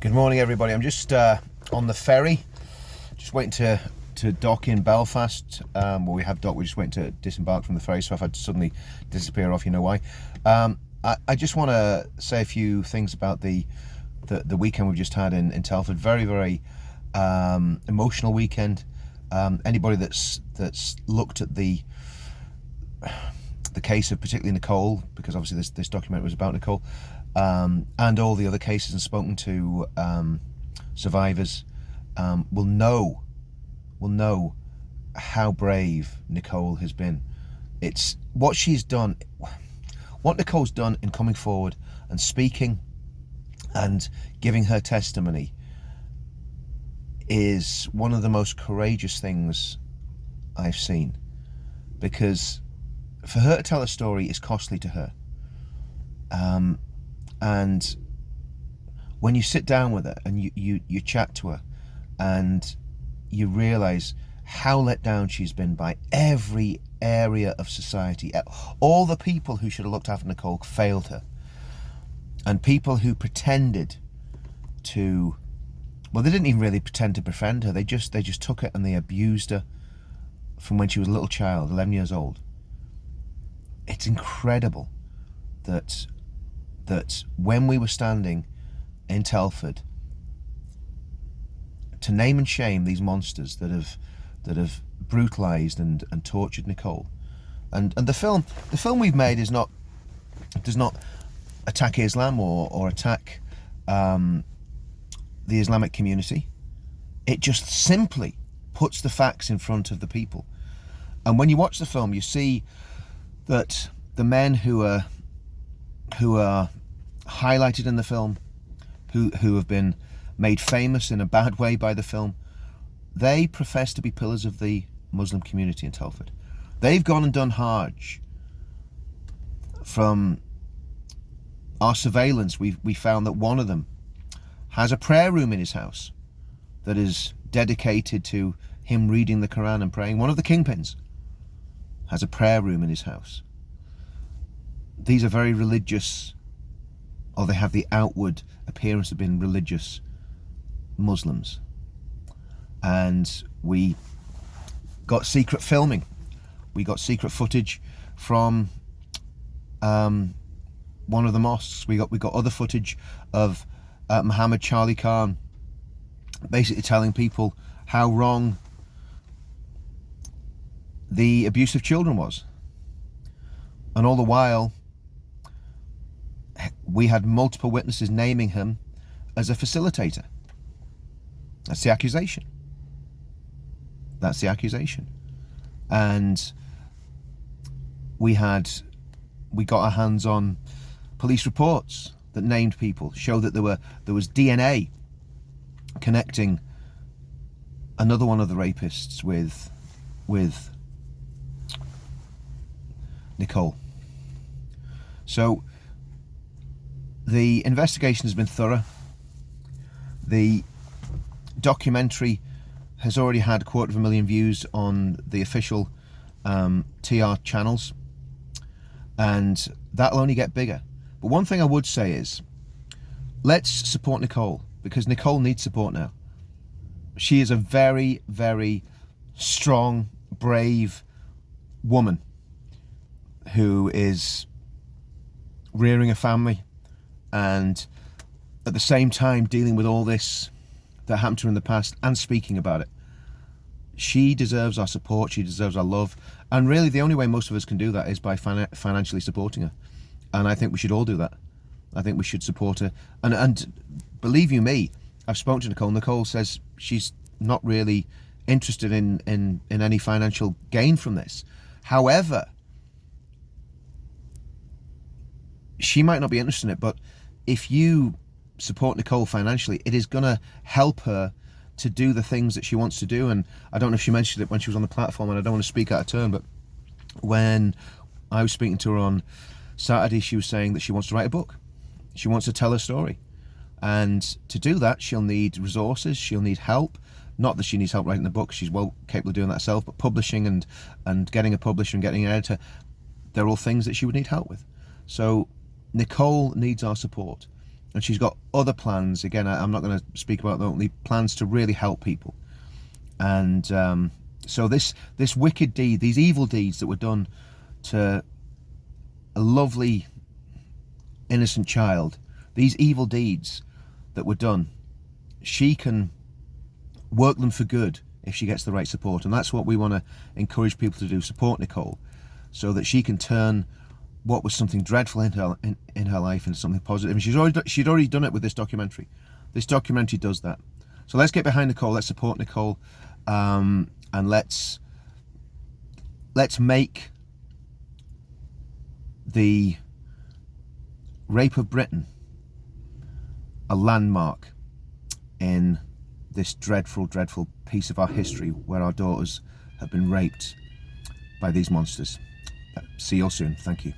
Good morning, everybody. I'm just on the ferry, just waiting to dock in Belfast. Well, we have docked, we're just waiting to disembark from the ferry, so if I suddenly disappear off, you know why. I just want to say a few things about the weekend we've just had in Telford. Very, very emotional weekend. Anybody that's looked at the case of particularly Nicole, because obviously this documentary was about Nicole, and all the other cases, and spoken to survivors, will know how brave Nicole has been. It's what she's done, what Nicole's done in coming forward and speaking and giving her testimony is one of the most courageous things I've seen, because for her to tell a story is costly to her. And when you sit down with her and you chat to her and you realise how let down she's been by every area of society, all the people who should have looked after Nicole failed her, and people who pretended to, well, they didn't even really pretend to befriend her, they just took it and they abused her from when she was a little child, 11 years old. It's incredible that when we were standing in Telford to name and shame these monsters that have brutalised and tortured Nicole, and the film we've made does not attack Islam or attack the Islamic community. It just simply puts the facts in front of the people. And when you watch the film, you see that the men who are highlighted in the film, who have been made famous in a bad way by the film, they profess to be pillars of the Muslim community in Telford. They've gone and done Hajj. From our surveillance, we found that one of them has a prayer room in his house that is dedicated to him reading the Quran and praying. One of the kingpins has a prayer room in his house. These are very religious, or they have the outward appearance of being religious Muslims. And we got secret filming. We got secret footage from one of the mosques. We got other footage of Muhammad Charlie Khan basically telling people how wrong the abuse of children was. And all the while, we had multiple witnesses naming him as a facilitator. That's the accusation. That's the accusation. And we got our hands on police reports that named people, showed that there was DNA connecting another one of the rapists with Nicole. So the investigation has been thorough. The documentary has already had 250,000 views on the official TR channels, and that'll only get bigger. But one thing I would say is, let's support Nicole, because Nicole needs support now. She is a very, very strong, brave woman who is rearing a family and at the same time dealing with all this that happened to her in the past and speaking about it. She deserves our support, she deserves our love, and really the only way most of us can do that is by financially supporting her. And I think we should all do that. I think we should support her. And believe you me, I've spoken to Nicole. Nicole says she's not really interested in any financial gain from this. However, she might not be interested in it, but if you support Nicole financially, it is going to help her to do the things that she wants to do. And I don't know if she mentioned it when she was on the platform, and I don't want to speak out of turn, but when I was speaking to her on Saturday, she was saying that she wants to write a book. She wants to tell her story. And to do that, she'll need resources, she'll need help. Not that she needs help writing the book, she's well capable of doing that herself, but publishing and getting a publisher and getting an editor, they're all things that she would need help with. So Nicole needs our support. and she's got other plans. Again, I'm not going to speak about them, only plans to really help people. And so this wicked deed, these evil deeds that were done to a lovely innocent child, these evil deeds that were done, she can work them for good if she gets the right support. And that's what we want to encourage people to do: support Nicole, so that she can turn what was something dreadful in her life into something positive. And she'd already done it with this documentary. This documentary does that. So let's get behind Nicole. Let's support Nicole, and let's make the rape of Britain a landmark in this dreadful, dreadful piece of our history where our daughters have been raped by these monsters. See you all soon. Thank you.